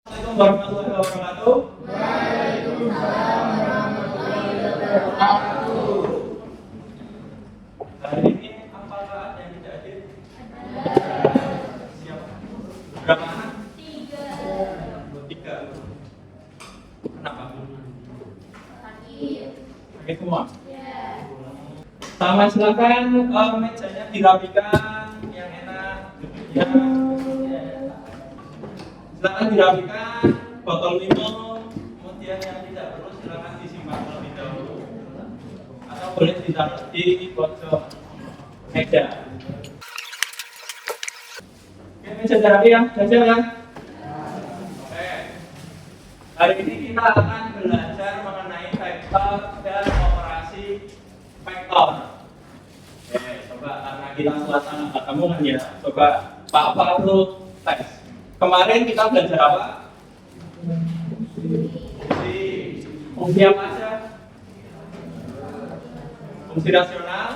Assalamualaikum warahmatullahi wabarakatuh. Hari ini apakah ada yang tidak hadir? Siapa? Berapa anak? Tiga. Kenapa? Sakit semua? Sama silakan mejanya dirapikan yang enak, duduknya. Silakan dirapikan botol minum, kemudian yang tidak perlu silakan disimpan terlebih dahulu, atau boleh ditaruh di pojok meja. Oke, meja terapi ya, belajar ya. Oke. Hari ini kita akan belajar mengenai vektor dan operasi vektor. Oke, coba karena kita suasana ketemu kan ya, coba Pak Farul tes. Kemarin kita belajar apa? Fungsi apa aja? Fungsi rasional,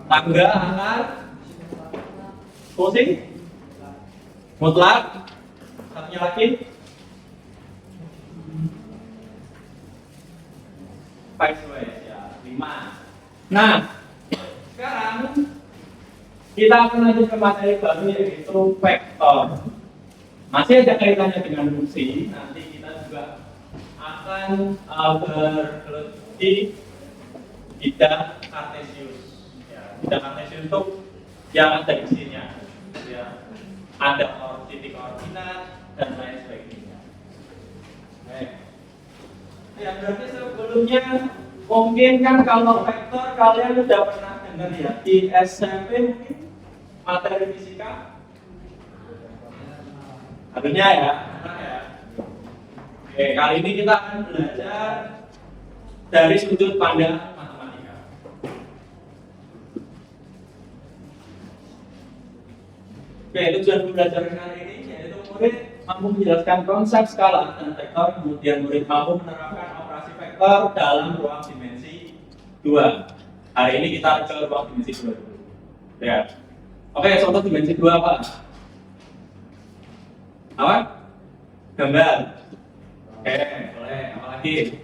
tangga, akar, fungsi mutlak, satunya lagi pairwise ya, 5. Nah, sekarang kita akan lanjut ke materi baru yaitu vektor. Masih ada kaitannya dengan fungsi. Nanti kita juga akan bergelut di bidang Kartesius. Ya, bidang Kartesius itu yang ada isinya. Ya, ada titik koordinat dan lain sebagainya. Ya, berarti sebelumnya mungkin kan kalau vektor kalian sudah pernah dengar ya di SMP mungkin materi fisika. Harusnya ya, Oke, kali ini kita akan belajar dari sudut pandang matematika. Oke, tujuan pembelajaran kali ini yaitu murid mampu menjelaskan konsep skala dan vektor, kemudian murid mampu menerapkan operasi vektor dalam ruang dimensi 2. Hari ini kita ke ruang dimensi 2 dulu. Ya. Oke, contoh dimensi 2 apa? Apa? Gambar. Oke, boleh. Apa lagi?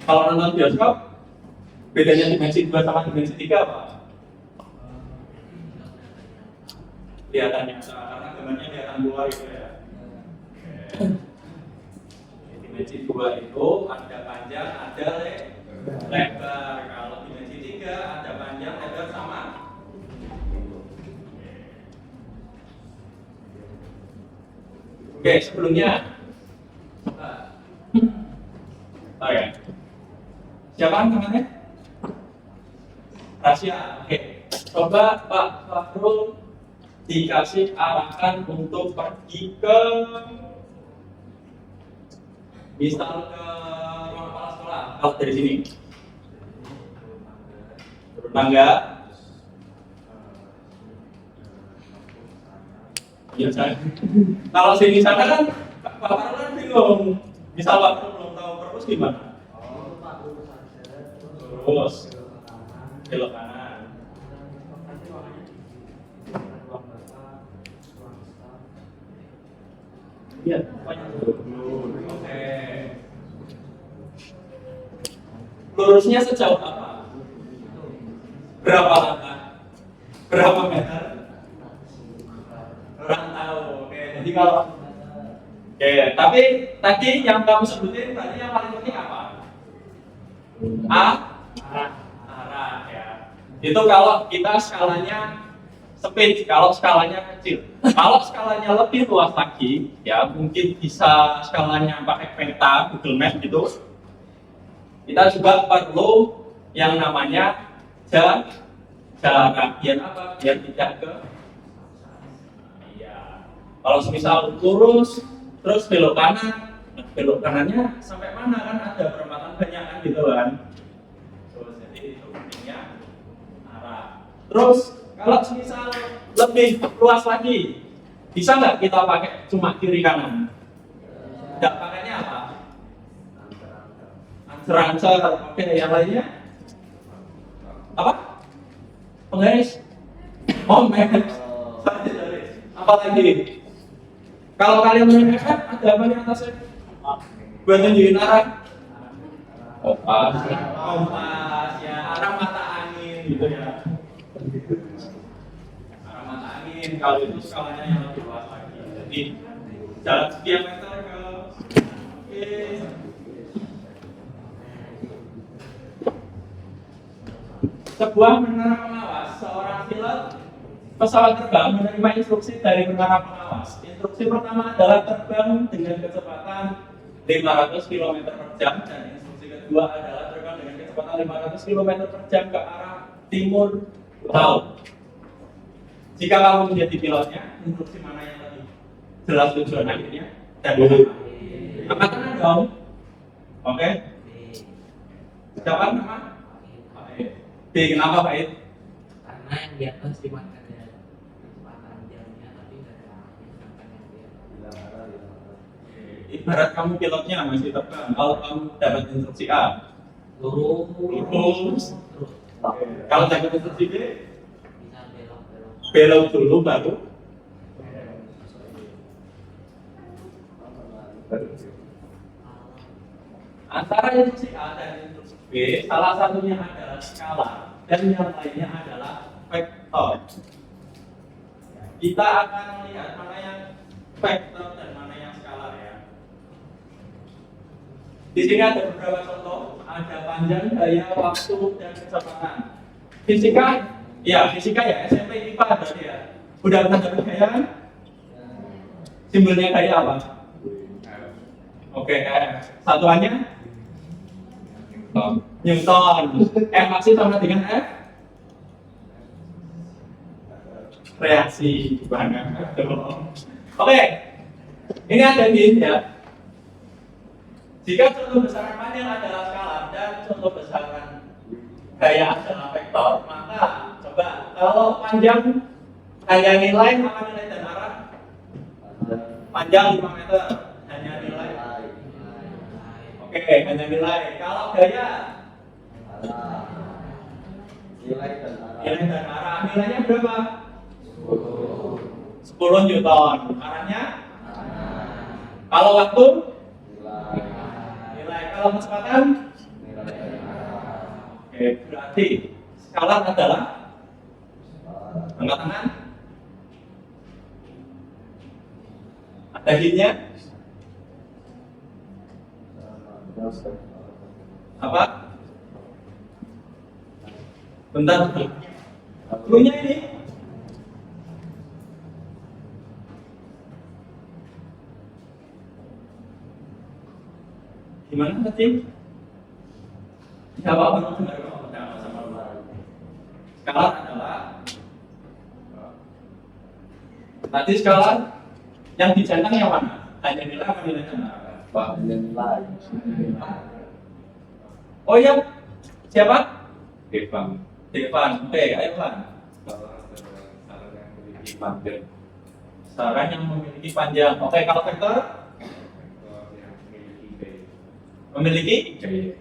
Kalau nonton bioskop, bedanya dimensi 2 sama dimensi 3 apa? Kelihatannya, karena gambarnya kelihatan luar gitu ya. Oke. Dimensi 2 itu ada panjang, ada lebar. Kalau dimensi 3 ada panjang, lebar sama. Oke, sebelumnya ya. Siapa namanya? Rasya. Oke. Coba Pak Fahrul dikasih arahan untuk pergi ke misal ke ruang kepala sekolah. Kalau dari sini turun tangga. Ya, kalau sini sana kan Pak Farul kan bingung. Misal Pak Farul belum tahu perpus gimana? Terus belok kanan. Iya, oke. Lurusnya sejauh apa? Berapa langkah? Berapa meter? Kurang tahu. Oke, jadi kalau tapi tadi yang kamu sebutin tadi yang paling penting apa? Arah ya. Itu kalau kita skalanya speed, kalau skalanya kecil. Kalau skalanya lebih luas lagi, ya mungkin bisa skalanya pakai peta, Google Maps gitu. Kita juga perlu yang namanya jarak. Biar apa? Biar tidak ke. Iya. Kalau misal lurus, terus belok kanan, belok kanannya sampai mana kan ada perempatan banyak kan gitu kan. Terus jadi itu pentingnya arah. Terus kalau misal lebih luas lagi, bisa nggak kita pakai cuma kiri kanan? Tidak pakainya apa? Ancer-ancer. Oke, yang lainnya? Apa? Penggaris? Oh, garis. Apalagi kalau kalian main FF, ada apa di atasnya? Buat tunjukin arah. Kompas, ya, arah mata angin gitu ya. Arah mata angin, kalau itu skalanya yang lebih luas lagi. Jadi jalan sekian meter ke oke. Sebuah menara pengawas, seorang pilot pesawat terbang menerima instruksi dari menara pengawas. Instruksi pertama adalah terbang dengan kecepatan 500 km per jam dan instruksi kedua adalah terbang dengan kecepatan 500 km per jam ke arah timur laut. Jika kamu menjadi pilotnya, instruksi mana yang lebih jelas tujuan akhirnya? Dan angkat tangan dong. Oke. Siapa nama? B, kenapa Pak Id? Karena yang di atas cuma ada kecepatan jamnya tapi nggak ada kecepatan yang dia. Ibarat kamu pilotnya masih terbang, kalau kamu dapat instruksi A lurus. Kalau dapat instruksi B Bisa belok dulu baru. Antara instruksi A dan instruksi B, salah satunya adalah skala dan yang lainnya adalah vektor. Kita akan melihat mana yang vektor dan mana yang skalar ya. Di sini ada beberapa contoh, ada panjang, daya, waktu, dan kecepatan. Fisika ya SMP IPA berarti ya. Udah pernah dapat gaya kan? Simbolnya gaya apa? Oke, satuannya Newton. F aksi sama dengan F reaksi gimana? Oke, ini ada hint ya. Jika contoh besaran panjang adalah skalar dan contoh besaran gaya adalah vektor, maka coba kalau panjang hanya nilai apa nilai dan arah? Panjang 5 meter hanya nilai. Oke, hanya nilai. Kalau gaya nilai dan arah. Nilainya berapa? 10 Newton. Arahnya? Kalau waktu? Nilai. Kalau kecepatan? Oke, berarti skalar adalah angkat tangan. Ada hintnya? Apa? Bentar. Cluenya ini. Gimana tadi? Ya apa? Skalar adalah tadi skalar yang dicentang yang mana? Hanya nilai apa nilai dan oh ya, siapa? Devan. Oke, ayo Van. Saran yang memiliki panjang. Oke, kalau vektor? Memiliki? Gaya.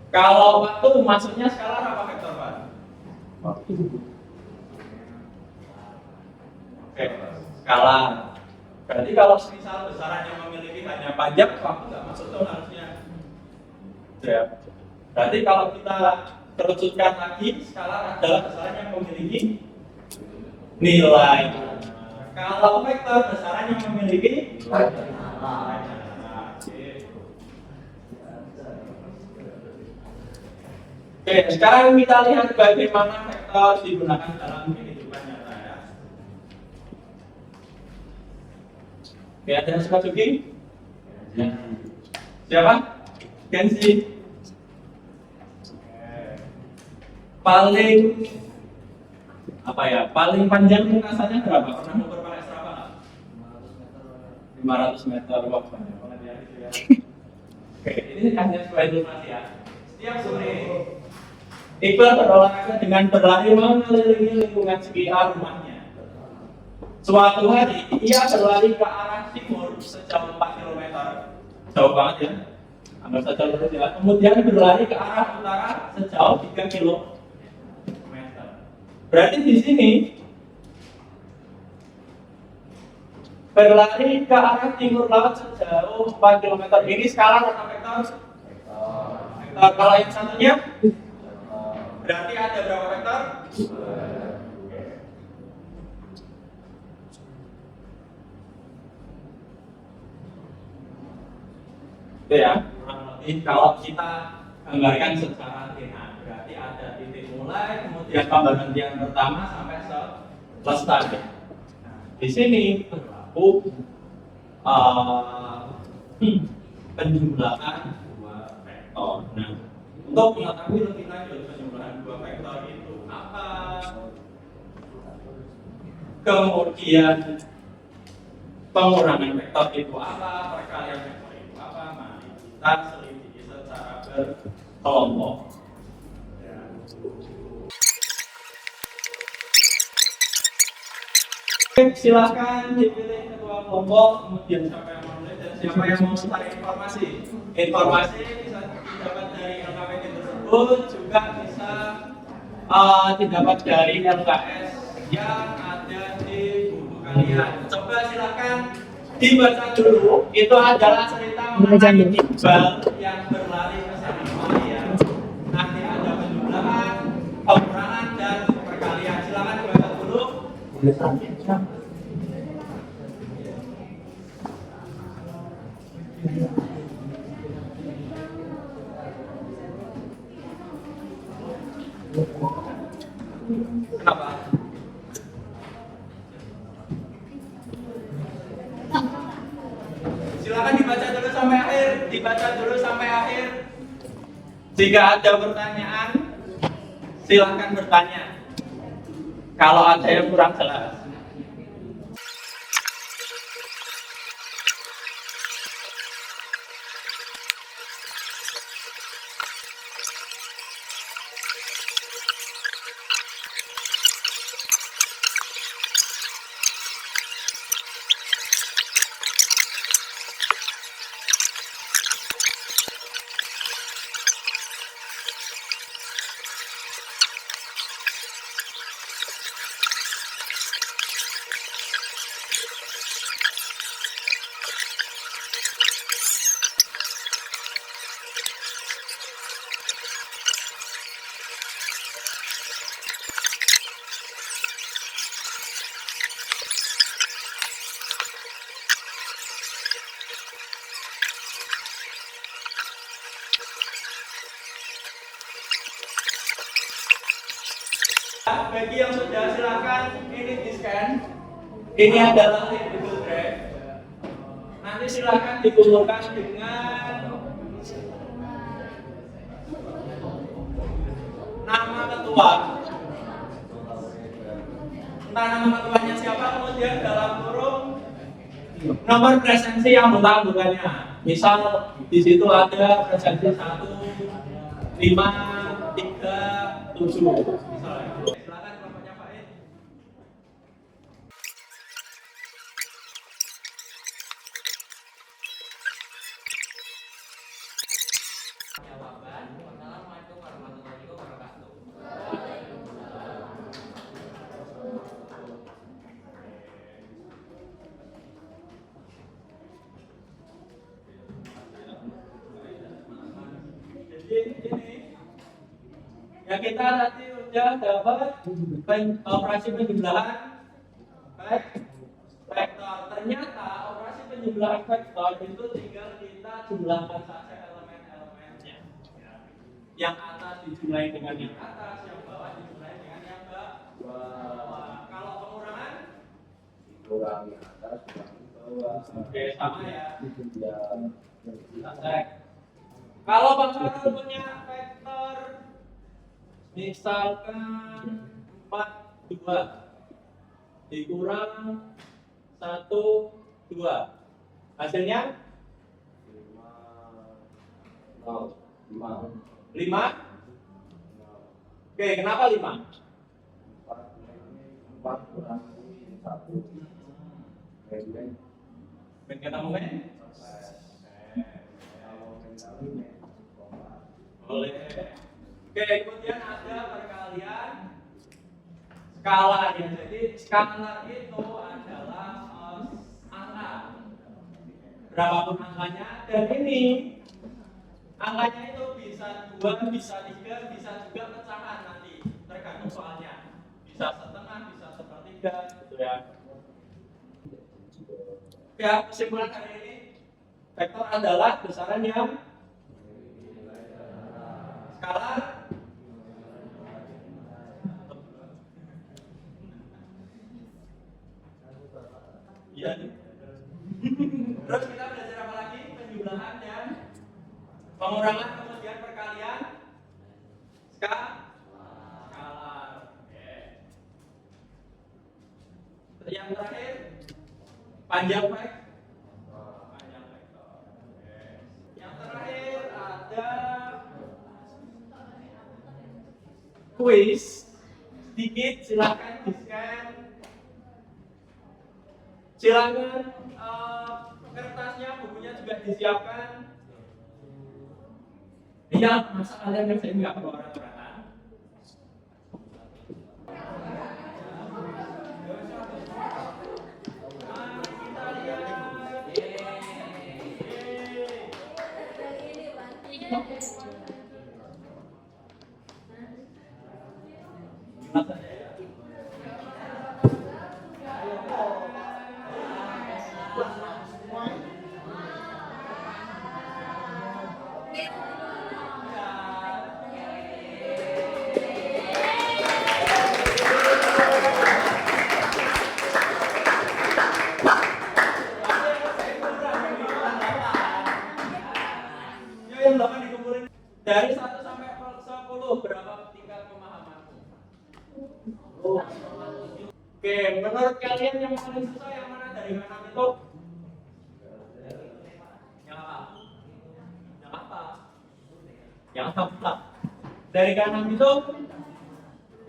Kalau waktu maksudnya skalar apa vektor, Pak? Oke, skalar. Berarti kalau misal besaran yang memiliki hanya panjang, waktu nggak masuk tuh harusnya. Ya. Berarti kalau kita terucutkan lagi, skalar adalah besaran yang memiliki nilai. Kalau vektor besaran yang memiliki nilai. Oke, sekarang kita lihat bagaimana vektor digunakan dalam kehidupan nyata ya. Oke, ada yang suka jogging? Siapa? Kenzi. Paling apa ya? Paling panjang lintasannya berapa? Pernah ngukur pakai Strava nggak? 500 meter. Wah, banyak banget ya itu ya. Oke, ini hanya sebuah informasi ya. Setiap sore Iqbal berolahraga dengan berlari mengelilingi lingkungan sekitar rumahnya. Suatu hari, ia berlari ke arah timur sejauh 4 km. Jauh banget ya. Anggap saja lurus ya. Kemudian berlari ke arah utara sejauh 3 km. Berarti di sini berlari ke arah timur laut sejauh 4 km. Ini skala atau vektor? Vektor. Kalau yang satunya? Berarti ada berapa vektor? Itu ya, kurang lebih kalau kita gambarkan secara linear, berarti ada titik mulai, kemudian pemberhentian pertama sampai selesai. Nah, di sini berlaku penjumlahan dua vektor. Nah, untuk mengetahui lebih lanjut penjumlahan dua vektor itu apa, kemudian pengurangan vektor itu apa, perkalian vektor itu apa, mari kita selidiki secara berkelompok. Silakan dipilih ketua kelompok, kemudian siapa yang mau menulis dan siapa yang mau mencari informasi. Informasi bisa didapat dari LKPD tersebut, juga bisa didapat dari LKS yang ada di buku kalian. Coba silakan dibaca dulu. Itu adalah cerita mengenai Iqbal yang berlari ke sana kalian. Nanti ada penjumlahan, pengurangan dan perkalian. Silakan dibaca dulu. Kenapa? Silakan dibaca dulu sampai akhir, dibaca dulu sampai akhir. Jika ada pertanyaan, silakan bertanya. Kalau ada yang kurang jelas. Bagi yang sudah, silakan ini di scan. Ini adalah link Google Drive. Nanti silakan dikumpulkan dengan nama ketua. Entah nama ketuanya siapa, kemudian dalam kurung nomor presensi yang anggota-anggotanya. Misal di situ ada presensi 1, 5, 3, 7. Ya, kita tadi sudah dapat operasi penjumlahan vektor. Ternyata operasi penjumlahan vektor itu tinggal kita jumlahkan saja elemen-elemennya. Yang atas dijumlahi dengan yang atas, yang bawah dijumlahi dengan yang bawah. Kalau pengurangan kurangi atas, kurangi bawah. Oke, sama ya. Kita cek. Kalau Bapak punya vektor misalkan 4, 2 dikurang 1, 2, hasilnya 5. Oke, kenapa 5? 4 kurangi 1. Ben ketemu kan? Boleh. Oke, kemudian ada perkalian skala ya. Jadi skala itu adalah angka. Berapapun angkanya, dan ini angkanya itu bisa 2, bisa 3, bisa juga pecahan nanti, tergantung soalnya. Bisa setengah, bisa sepertiga, gitu ya. Ya, kesimpulan hari ini, vektor adalah besaran yang skala. Iya. Terus kita belajar apa lagi? Penjumlahan dan pengurangan, kemudian perkalian skalar. Oke. Yang terakhir panjang vektor. Oke. Yang terakhir ada kuis. Sedikit silakan di-scan. Silakan kertasnya, bukunya juga disiapkan. Iya, masa kalian yang saya nggak perlu orang-orangan. Yang 8 dikumpulin dari 1 sampai 10, berapa tingkat pemahamanmu? Oke, menurut kalian yang paling susah yang mana dari kanan itu? Yang apa? Yang apa? Yang apa? Dari kanan itu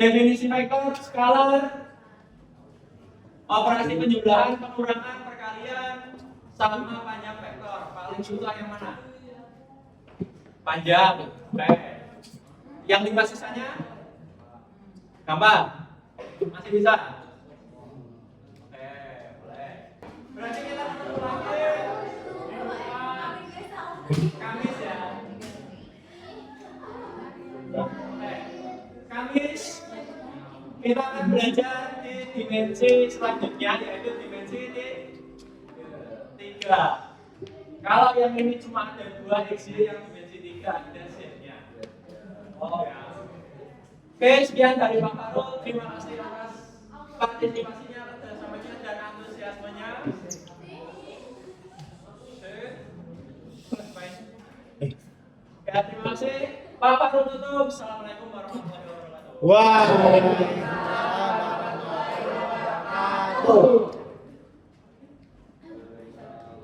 definisi vektor, skalar, operasi penjumlahan, pengurangan, perkalian, sama panjang vektor. Paling susah yang mana? Panjang. Oke. Yang 5 sisanya? Gampang? Masih bisa? Oke, boleh. Berarti kita ketemu lagi Kamis ya. Oke. Kamis kita akan belajar di dimensi selanjutnya, yaitu dimensi 3. Kalau yang ini cuma ada 2 XY, yang dimensi 3 ada Z-nya. Oh ya. Oke, sekian dari Pak Farul. Terima kasih atas partisipasinya, kerjasamanya, dan antusiasmenya. Ya, terima kasih. Pak Farul tutup. Assalamualaikum warahmatullahi wabarakatuh.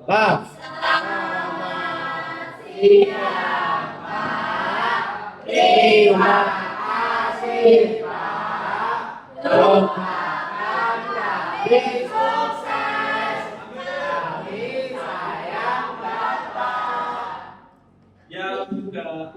Pak. Terima kasih Pak. Doakan kami sukses. Kami sayang Bapak. Ya juga.